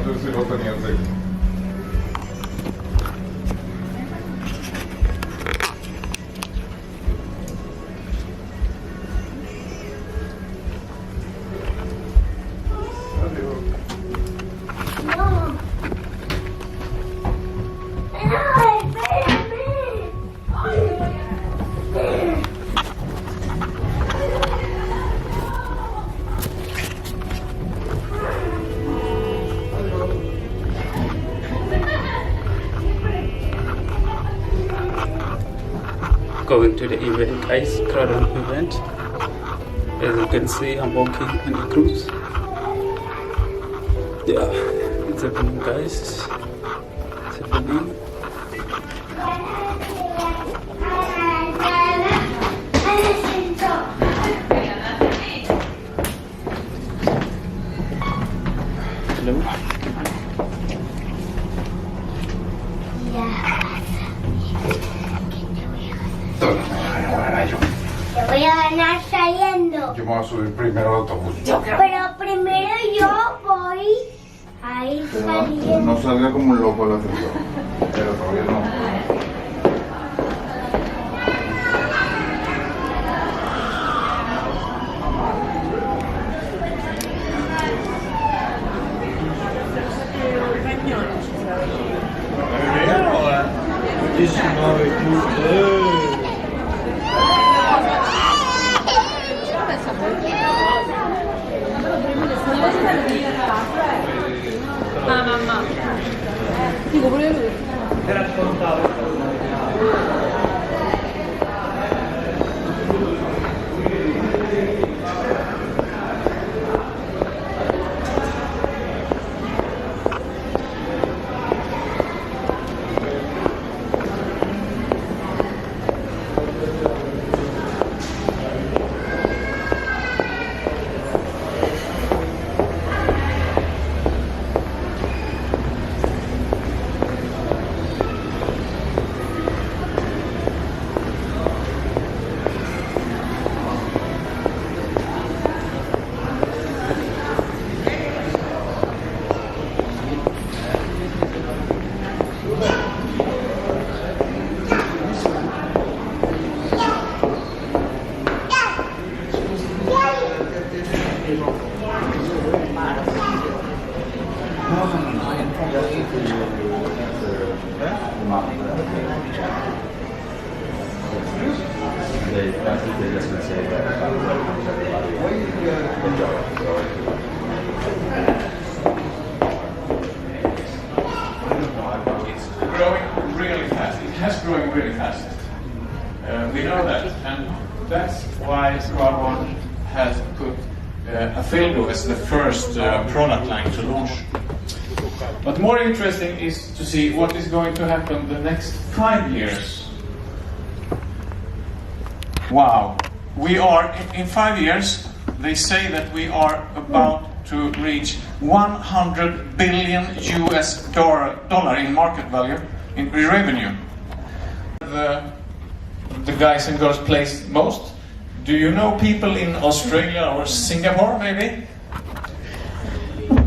Entonces sí lo tenía seco. Going to the event, guys, CROWD1 event. As you can see, I'm walking on the cruise. Yeah, it's happening, guys. It's happening. Hello. Te voy a ganar saliendo. Yo me voy a subir primero al autobús. Pero primero yo voy a ir saliendo. No salga como un loco al ascensor. Pero todavía no. mamma. Dico pure lui. Growing really fast. It has growing really fast. We know that, and that's why CROWD1 has put Afildo as the first product line to launch. But more interesting is to see what is going to happen the next 5 years. Wow, we are in 5 years. They say that we are about to reach 100 billion US dollar in market value, in revenue. The guys and girls place most. Do you know people in Australia or Singapore, maybe?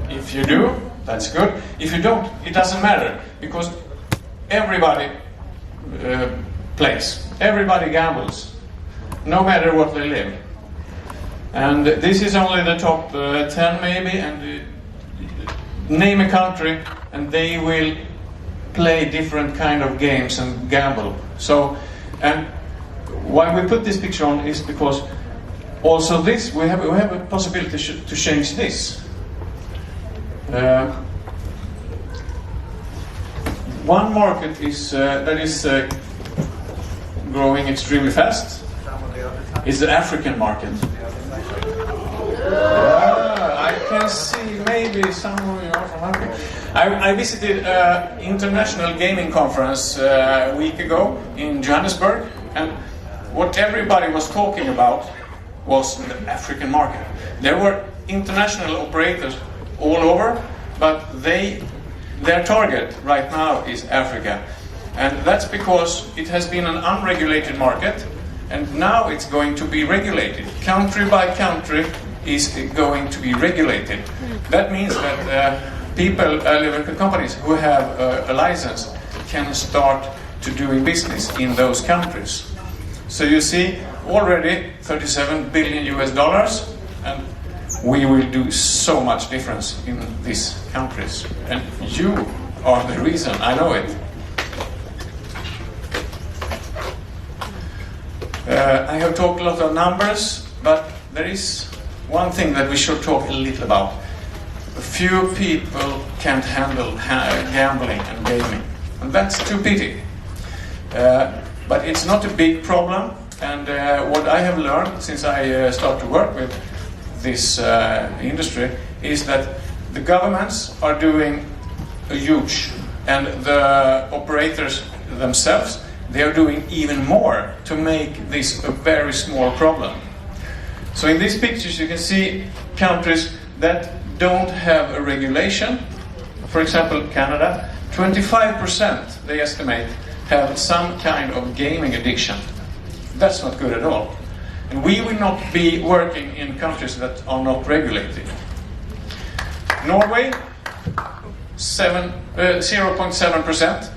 If you do, that's good. If you don't, it doesn't matter, because everybody plays. Everybody gambles, no matter what they live. And this is only the top 10 maybe, and name a country and they will play different kind of games and gamble. So, and why we put this picture on is because also this, we have a possibility to change this. One market is that is growing extremely fast is the African market. I can see maybe someone from Africa. I visited an international gaming conference a week ago in Johannesburg, and what everybody was talking about was the African market. There were international operators all over, but their target right now is Africa. And that's because it has been an unregulated market, and now it's going to be regulated. Country by country is going to be regulated. That means that people, companies who have a license can start to doing business in those countries. So you see, already 37 billion US dollars, and we will do so much difference in these countries. And you are the reason, I know it. I have talked a lot of numbers, but there is one thing that we should talk a little about. A few people can't handle gambling and gaming, and that's too pity. But it's not a big problem, and what I have learned since I started to work with this industry is that the governments are doing a huge, and the operators themselves, they are doing even more to make this a very small problem. So in these pictures you can see countries that don't have a regulation. For example, Canada, 25% they estimate have some kind of gaming addiction. That's not good at all. And we will not be working in countries that are not regulated. Norway, 0.7%.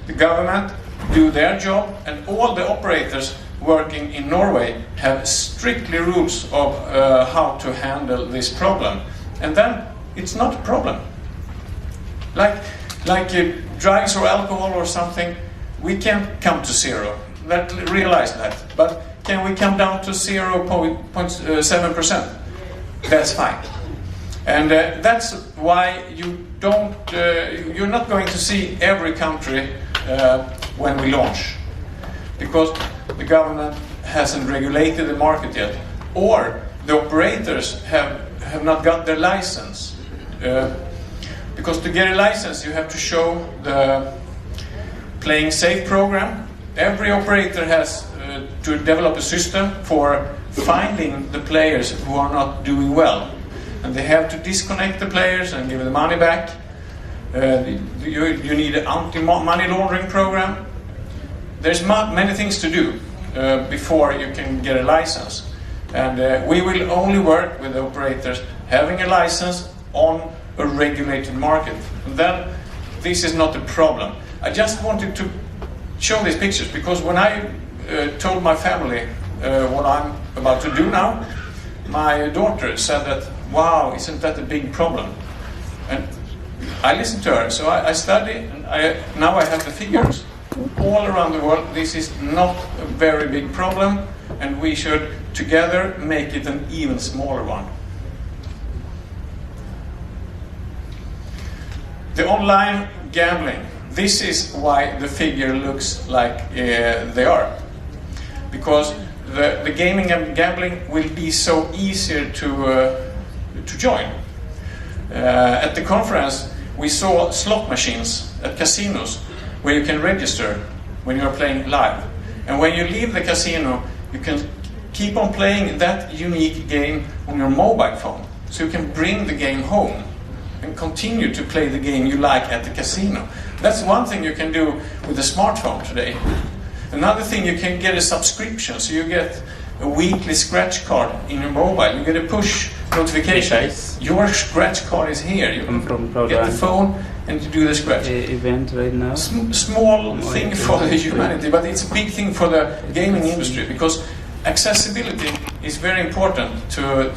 The government do their job, and all the operators working in Norway have strictly rules of how to handle this problem. And then it's not a problem. Like drugs or alcohol or something, we can't come to zero. Realize that. But can we come down to 0.7%? That's fine. And that's why you're not going to see every country when we launch, because the government hasn't regulated the market yet, or the operators have not got their license. Because to get a license you have to show the playing safe program. Every operator has to develop a system for finding the players who are not doing well, and they have to disconnect the players and give the money back. You need an anti-money laundering program. There's many things to do before you can get a license, and we will only work with the operators having a license on a regulated market. And then this is not a problem. I just wanted to show these pictures because when I told my family what I'm about to do now, my daughter said that, wow, isn't that a big problem? And I listened to her, so I studied, and now I have the figures. All around the world, this is not a very big problem, and we should together make it an even smaller one. The online gambling. This is why the figure looks like they are. Because the gaming and gambling will be so easier to join. At the conference, we saw slot machines at casinos where you can register when you are playing live. And when you leave the casino, you can keep on playing that unique game on your mobile phone. So you can bring the game home and continue to play the game you like at the casino. That's one thing you can do with a smartphone today. Another thing, you can get a subscription, so you get a weekly scratch card in your mobile. You get a push notification. Your scratch card is here. You can get the phone and you do the scratch. Event right now. Small thing for the humanity, but it's a big thing for the gaming industry, because accessibility is very important to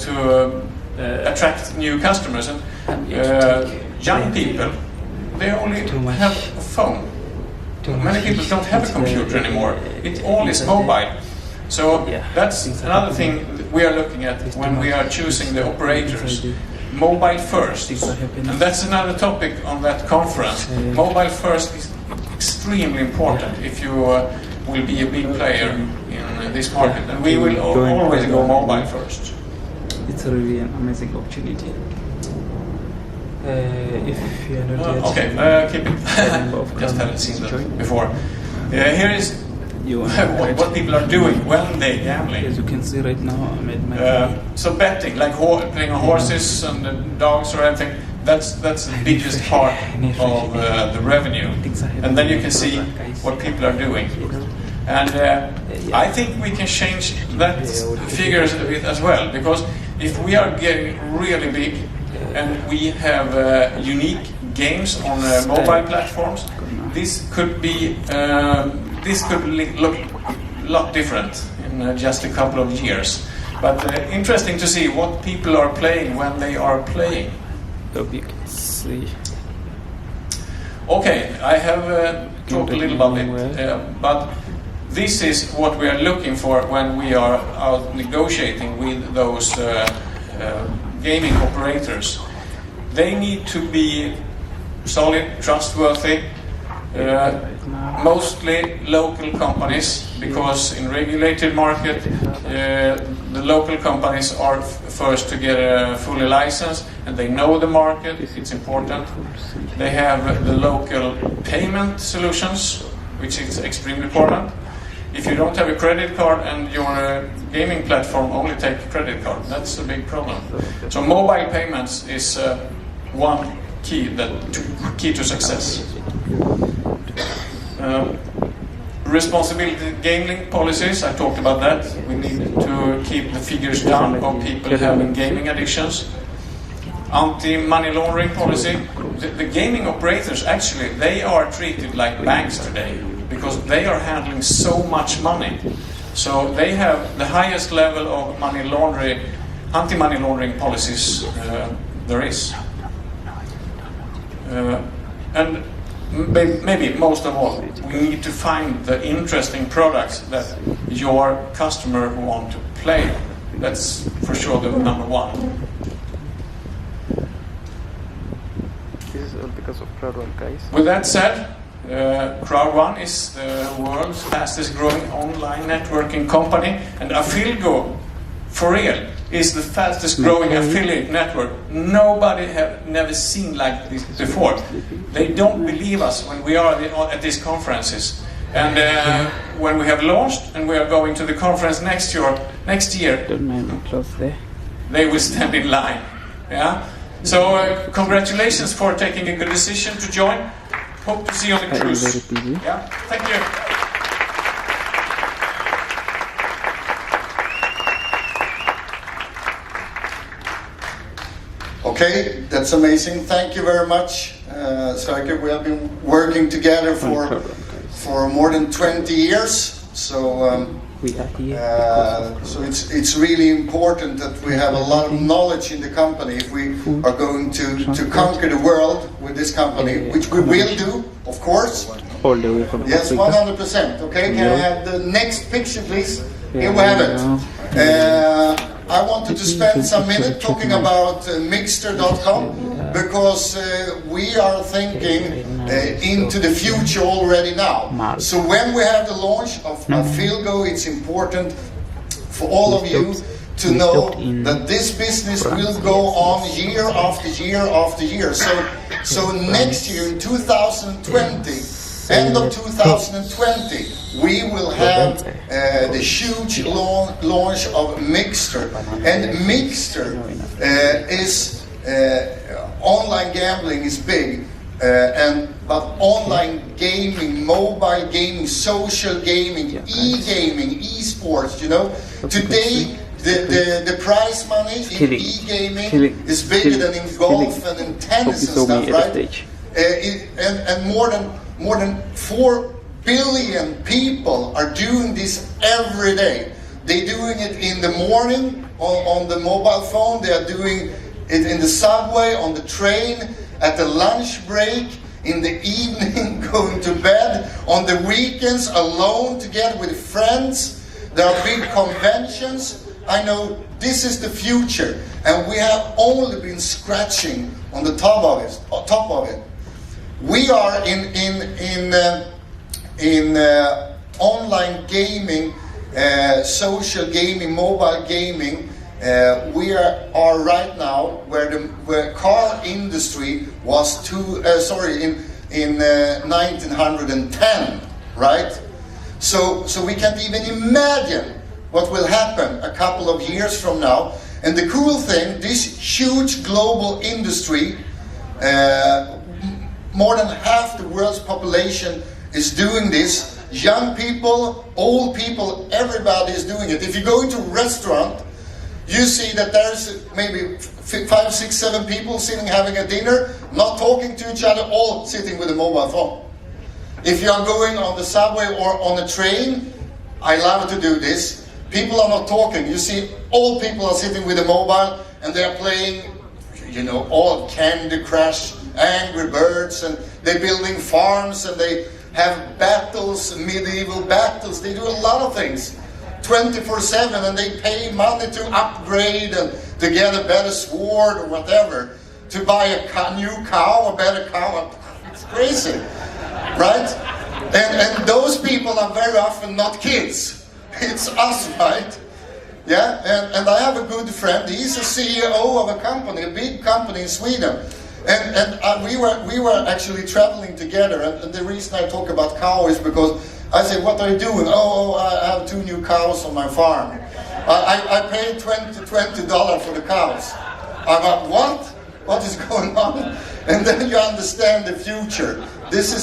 attract new customers. And young people, they only have a phone. Many people don't have a computer anymore. It all is mobile. So that's another thing we are looking at when we are choosing the operators. Mobile first. And that's another topic on that conference. Mobile first is extremely important if you will be a big player in this market. And we will always go mobile first. It's really an amazing opportunity. If you are not yet, keep it. Just haven't seen that before. Here is what people are doing when they gambling. As you can see right now, I made my so betting, like playing on horses and dogs or anything, that's the biggest part of the revenue. And then you can see what people are doing. And I think we can change that figures a bit as well, because if we are getting really big, and we have unique games on mobile platforms, this could look a lot different in just a couple of years. But interesting to see what people are playing when they are playing. Hope you can see. Okay, I have talked a little about it, but this is what we are looking for when we are out negotiating with those gaming operators. They need to be solid, trustworthy, mostly local companies, because in regulated market the local companies are first to get a fully licensed, and they know the market. It's important. They have the local payment solutions, which is extremely important. If you don't have a credit card and your gaming platform only take a credit card, that's a big problem. So mobile payments is one key to success. Responsibility gaming policies, I talked about that. We need to keep the figures down of people having gaming addictions. Anti-money laundering policy. The gaming operators, actually, they are treated like banks today because they are handling so much money. So they have the highest level of anti-money laundering policies there is. And maybe most of all, we need to find the interesting products that your customer want to play. That's for sure the number one. This is all because of CROWD1, guys. With that said, CROWD1 is the world's fastest growing online networking company, and Affiligo, for real, is the fastest growing affiliate network. Nobody have never seen like this before. They don't believe us when we are at these conferences. And when we have launched and we are going to the conference next year, Don't mind me close there. they will stand in line. Yeah. So congratulations for taking a good decision to join. Hope to see you on the cruise. Very busy. Yeah. Thank you. Okay, that's amazing. Thank you very much, Sverker. We have been working together for more than 20 years. So we are here. so it's really important that we have a lot of knowledge in the company if we are going to conquer the world with this company, which we will do, of course. All the way from Yes, Africa. 100%. Okay, can I have the next picture, please? Here we have it. I wanted to spend some minutes talking about Mixter.com because we are thinking into the future already now. So when we have the launch of Affiligo, it's important for all of you to know that this business will go on year after year after year. So next year, in 2020, end of 2020, we will have the huge launch of Mixter. And Mixter is online gambling is big, but online gaming, mobile gaming, social gaming, e-gaming, e-sports, you know. Today, the prize money in e-gaming is bigger than in golf and in tennis and stuff, right? And more than 4 billion people are doing this every day. They're doing it in the morning on the mobile phone. They are doing it in the subway, on the train, at the lunch break, in the evening, going to bed, on the weekends, alone, together with friends. There are big conventions. I know this is the future, and we have only been scratching on the top of it. We are in online gaming, social gaming, mobile gaming. We are right now where car industry was in 1910, right? So we can't even imagine what will happen a couple of years from now. And the cool thing, this huge global industry. More than half the world's population is doing this. Young people, old people, everybody is doing it. If you go into a restaurant, you see that there's maybe 5, 6, 7 people sitting having a dinner, not talking to each other, all sitting with a mobile phone. If you are going on the subway or on a train, I love to do this. People are not talking. You see, all people are sitting with a mobile and they are playing, you know, all Candy Crush, Angry Birds, and they're building farms and they have battles, medieval battles. They do a lot of things 24/7, and they pay money to upgrade and to get a better sword or whatever, to buy a new cow, a better cow. It's crazy, right? And those people are very often not kids. It's us, right? Yeah, and I have a good friend. He's a CEO of a company, a big company in Sweden. And we were actually traveling together, and the reason I talk about cow is because I say, what are you doing? Oh, I have 2 new cows on my farm. I paid $20 for the cows. I'm like, what? What is going on? And then you understand the future. This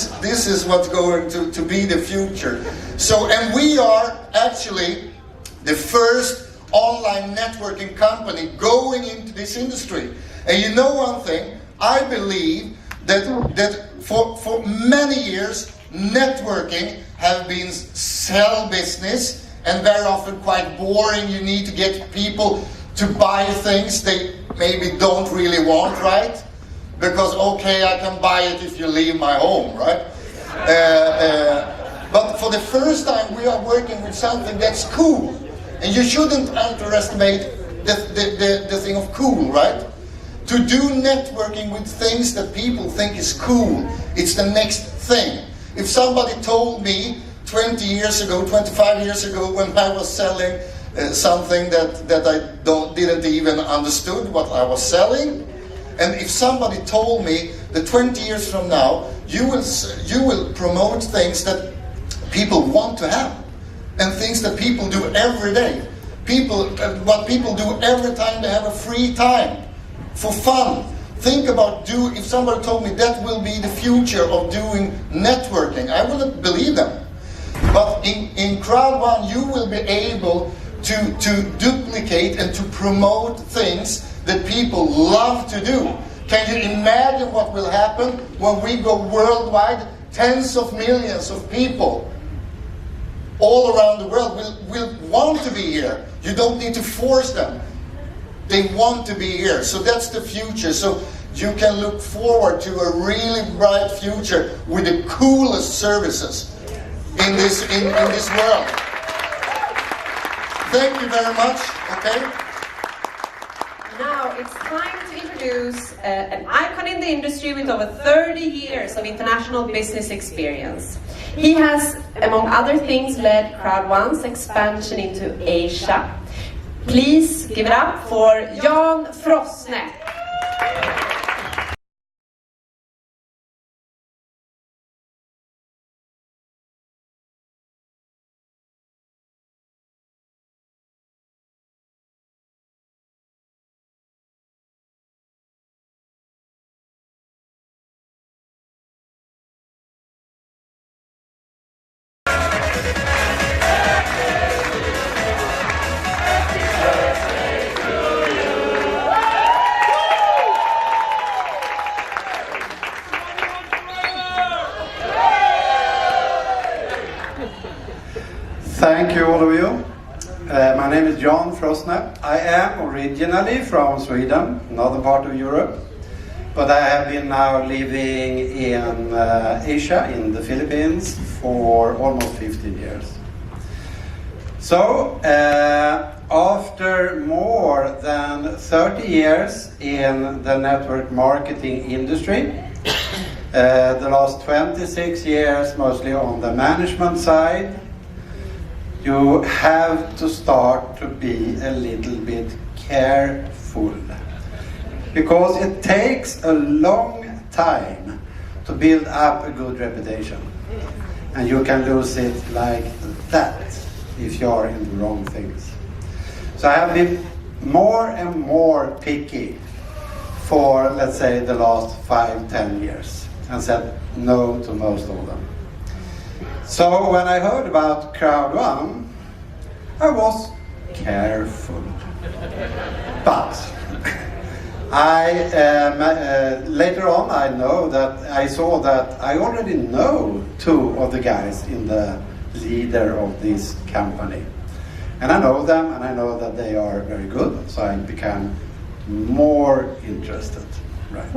is what's going to be the future. So, and we are actually the first online networking company going into this industry. And you know one thing, I believe that for many years, networking have been sell business and very often quite boring. You need to get people to buy things they maybe don't really want, right? Because, okay, I can buy it if you leave my home, right? But for the first time, we are working with something that's cool. And you shouldn't underestimate the thing of cool, right? To do networking with things that people think is cool, it's the next thing. If somebody told me 20 years ago, 25 years ago, when I was selling something that I didn't even understood what I was selling, and if somebody told me that 20 years from now you will promote things that people want to have, and things that people do every day, what people do every time they have a free time, for fun. Think about if somebody told me that will be the future of doing networking, I wouldn't believe them. But in CROWD1, you will be able to duplicate and to promote things that people love to do. Can you imagine what will happen when we go worldwide? Tens of millions of people all around the world will want to be here. You don't need to force them. They want to be here. So that's the future. So you can look forward to a really bright future with the coolest services in this world. Thank you very much. Okay. Now it's time to introduce an icon in the industry with over 30 years of international business experience. He has, among other things, led CROWD1's expansion into Asia. Please give it up for Jan Frosne. Thank you, all of you. My name is Jan Frosne. I am originally from Sweden, another part of Europe, but I have been now living in Asia, in the Philippines, for almost 15 years. So, after more than 30 years in the network marketing industry, the last 26 years mostly on the management side, you have to start to be a little bit careful, because it takes a long time to build up a good reputation, and you can lose it like that if you are in the wrong things. So I have been more and more picky for, let's say, the last 5-10 years, and said no to most of them. So when I heard about CROWD1, I was careful. But later on I saw that I already know two of the guys in the leader of this company. And I know them, and I know that they are very good, so I became more interested. Right.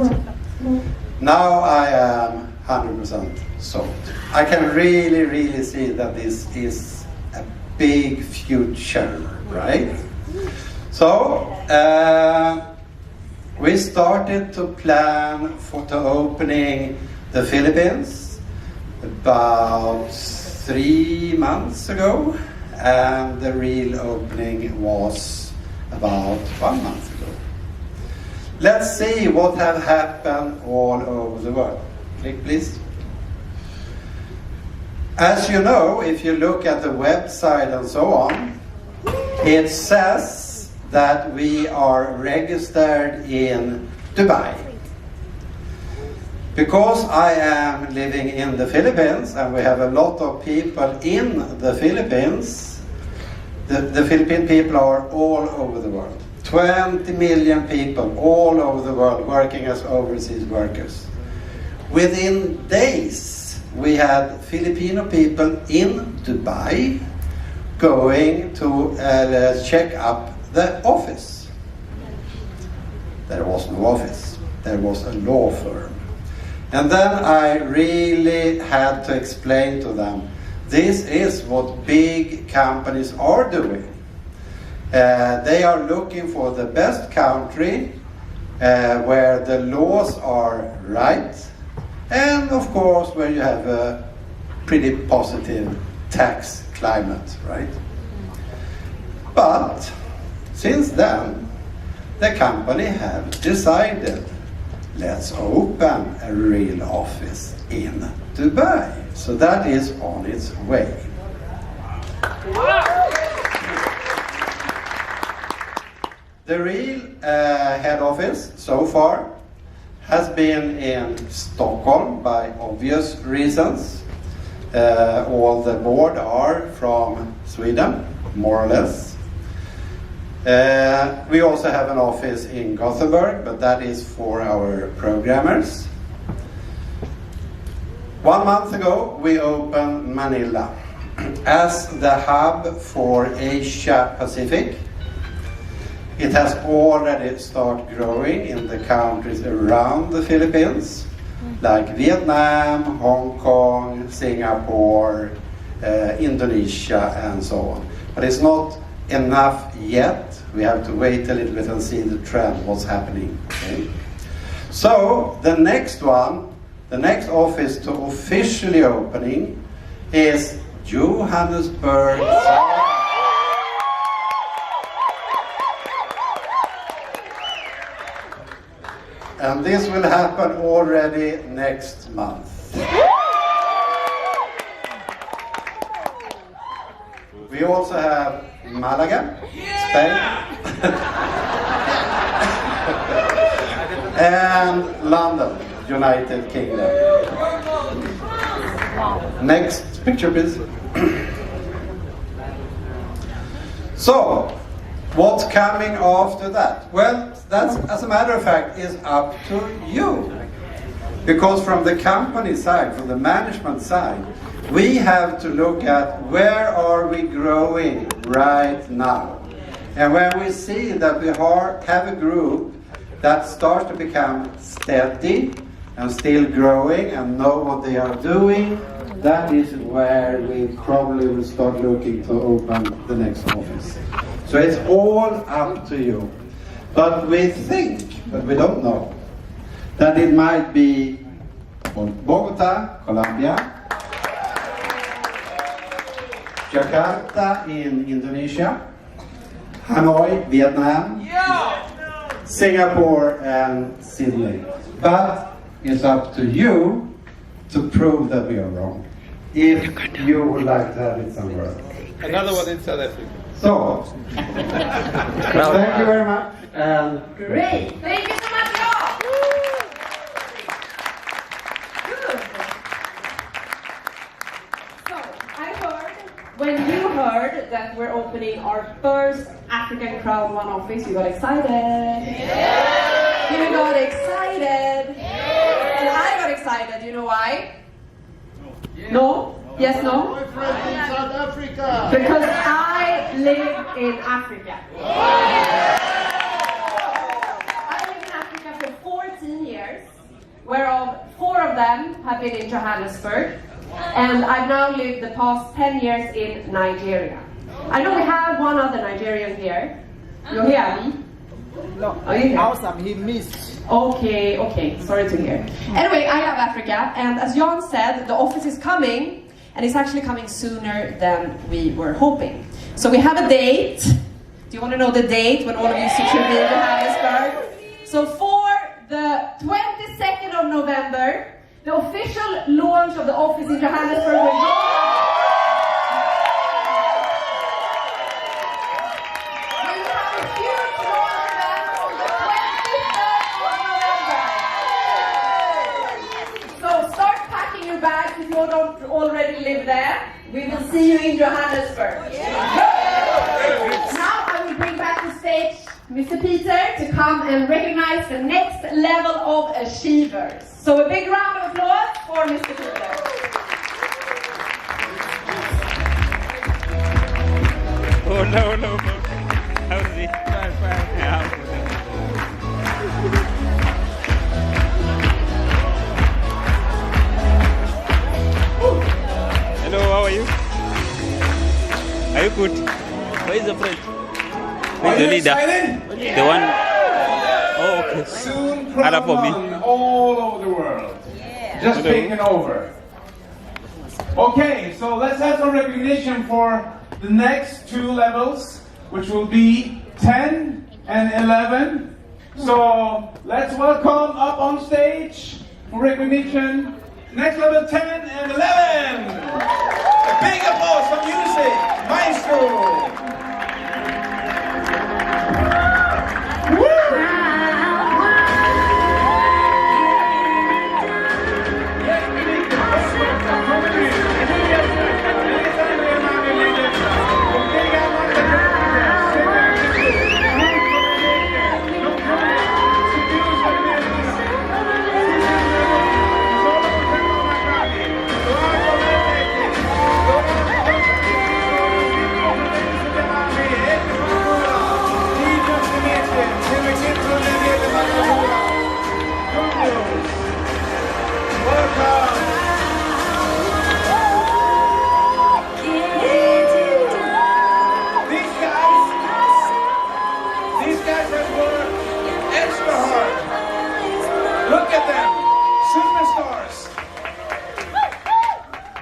Now I am 100% sold. I can really see that this is a big future, right? So we started to plan for the opening the Philippines about 3 months ago, and the real opening was about 1 month ago. Let's see what have happened all over the world. Click, please. As you know, if you look at the website and so on, it says that we are registered in Dubai. Because I am living in the Philippines and we have a lot of people in the Philippines, the Philippine people are all over the world. 20 million people all over the world working as overseas workers. Within days, we had Filipino people in Dubai going to check up the office. There was no office. There was a law firm. And then I really had to explain to them, this is what big companies are doing. They are looking for the best country where the laws are right, and of course where you have a pretty positive tax climate, right? But since then, the company have decided, let's open a real office in Dubai. So that is on its way. The real head office so far has been in Stockholm by obvious reasons. All the board are from Sweden, more or less. We also have an office in Gothenburg, but that is for our programmers. 1 month ago, we opened Manila as the hub for Asia Pacific. It has already started growing in the countries around the Philippines, like Vietnam, Hong Kong, Singapore, Indonesia, and so on. But it's not enough yet. We have to wait a little bit and see the trend, what's happening. Okay? So the next one, the next office to officially opening is Johannesburg. And this will happen already next month. We also have Malaga, Spain, and London, United Kingdom. Next picture, please. So, what's coming after that? Well, that's, as a matter of fact, is up to you. Because from the company side, from the management side, we have to look at where are we growing right now. And when we see that we have a group that starts to become steady and still growing and know what they are doing, that is where we probably will start looking to open the next office. So it's all up to you. But we think, but we don't know, that it might be Bogota, Colombia, Jakarta in Indonesia, Hanoi, Vietnam, Singapore, and Sydney. But it's up to you to prove that we are wrong, if you would like to have it somewhere else. Another one in South Africa. So, thank you very much. And Great. Thank you so much, y'all. Good. So, I heard, when you heard that we're opening our first African CROWD1 office? You got excited? Yeah. You got excited? Yeah. And I got excited. You know why? No? Yes, no? South Africa. Because I live in Africa. I live in Africa for 14 years, whereof 4 of them have been in Johannesburg, and I've now lived the past 10 years in Nigeria. I know we have one other Nigerian here. You're here? No, Are you here? awesome. He missed. Okay, sorry to hear. Anyway, I love Africa, and as Jan said, the office is coming, and it's actually coming sooner than we were hoping. So we have a date. Do you want to know the date when all of you should be in Johannesburg? So for the 22nd of November, the official launch of the office in Johannesburg will go. If you don't already live there, we will see you in Johannesburg. Now I will bring back to stage Mr. Peter to come and recognize the next level of achievers. So a big round of applause for Mr. Peter. Oh no. How is it? Hello, how are you? Are you good? Where is the friend? Where's the leader? The one. Oh, okay. Soon CROWD1 all over the world. Just taking over. Okay, so let's have some recognition for the next 2 levels, which will be 10 and 11. So let's welcome up on stage for recognition. Next level 10 and 11. A big applause for music, maestro.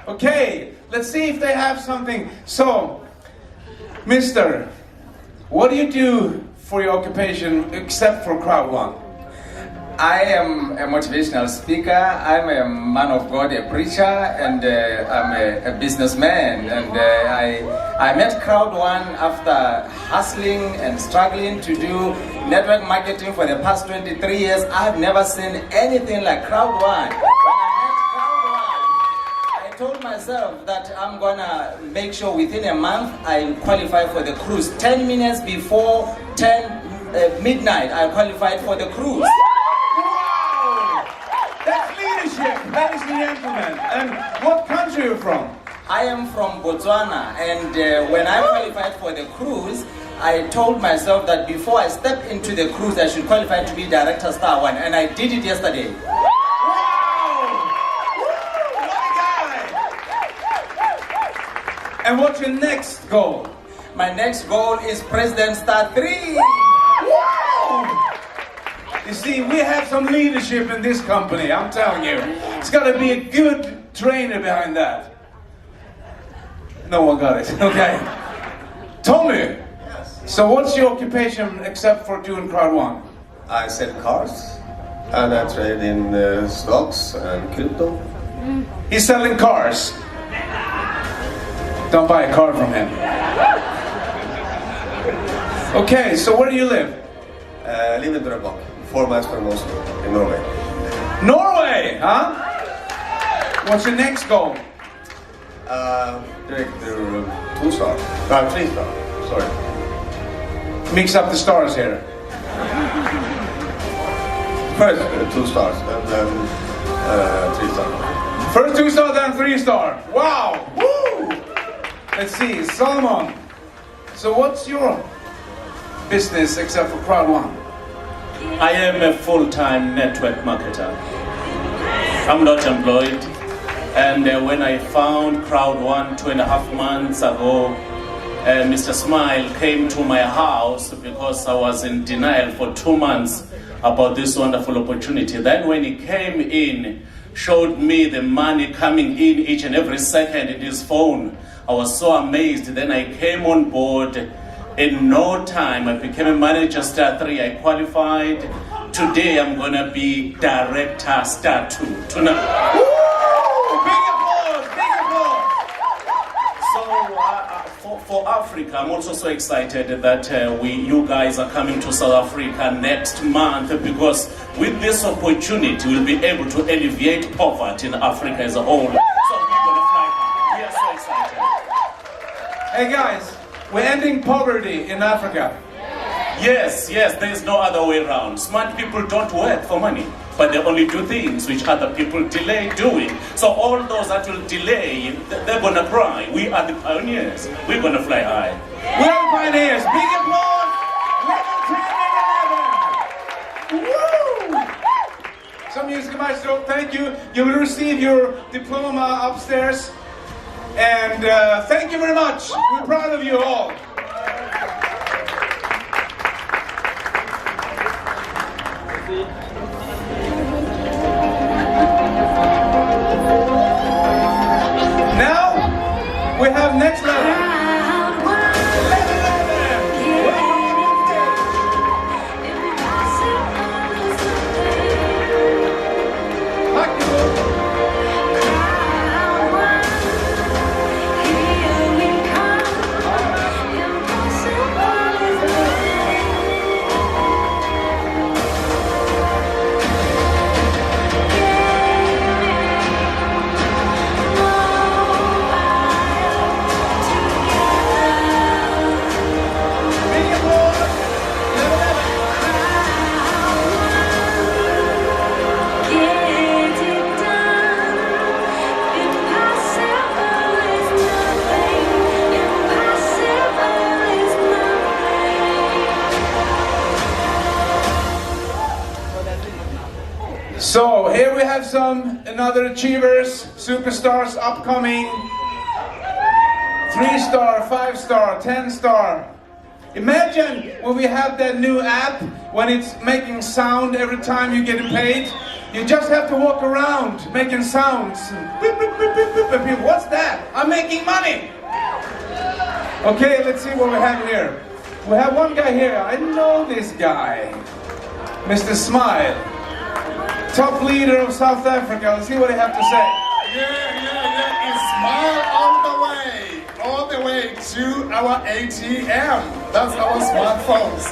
Okay, let's see if they have something. So, Mister, what do you do for your occupation except for CROWD1? I am a motivational speaker, I'm a man of God, a preacher, and I'm a businessman. And I met CROWD1 after hustling and struggling to do network marketing for the past 23 years. I've never seen anything like CROWD1. When I met CROWD1, I told myself that I'm gonna make sure within a month I qualify for the cruise. 10 minutes before midnight, I qualified for the cruise. Ladies and gentlemen, and what country are you from? I am from Botswana, and when I qualified for the cruise, I told myself that before I step into the cruise, I should qualify to be Director Star 1, and I did it yesterday. Wow! What a guy! And what's your next goal? My next goal is President Star 3. You see, we have some leadership in this company, I'm telling you. It's got to be a good trainer behind that. No one got it, okay. Tommy, yes. So what's your occupation except for doing CROWD1? I sell cars, and I trade in stocks and crypto. He's selling cars. Don't buy a car from him. Okay, so where do you live? I live in Drøbak, 4 miles from Oslo, in Norway. Norway, huh? What's your next goal? Director 2 star. 3 star, sorry. mix up the stars here? First 2 stars and then 3 stars. First 2 stars, then 3 stars. Wow! Woo! Let's see, Solomon. So what's your business except for CROWD1? I am a full-time network marketer. I'm not employed. And when I found CROWD1 2.5 months ago, Mr. Smile came to my house because I was in denial for 2 months about this wonderful opportunity. Then when he came in, showed me the money coming in each and every second in his phone, I was so amazed. Then I came on board. In no time, I became a manager star 3. I qualified. Today, I'm gonna be director star 2. Tonight. Big applause! Big applause! So for Africa, I'm also so excited that you guys are coming to South Africa next month, because with this opportunity, we'll be able to alleviate poverty in Africa as a whole. So we're gonna fly high. We are so excited. Hey guys, we're ending poverty in Africa. Yes, there's no other way around. Smart people don't work for money, but they only do things which other people delay doing. So all those that will delay, they're gonna cry. We are the pioneers. We're gonna fly high. We are the pioneers. Big applause. Level 10 and 11. Woo! Some music maestro, thank you. You will receive your diploma upstairs. And thank you very much. We're proud of you all. Now we have next level. So here we have another achievers, superstars upcoming. 3-star, 5-star, 10-star. Imagine when we have that new app, when it's making sound every time you get paid. You just have to walk around making sounds. Beep, beep, beep, beep, beep, beep. What's that? I'm making money. Okay, let's see what we have here. We have one guy here. I know this guy. Mr. Smile. Top leader of South Africa. Let's see what they have to say. Yeah. It's Smile all the way to our ATM. That's our smartphones.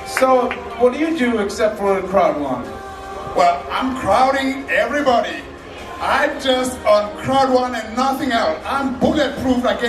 So, what do you do except for CROWD1? Well, I'm crowding everybody. I'm just on CROWD1 and nothing else. I'm bulletproof against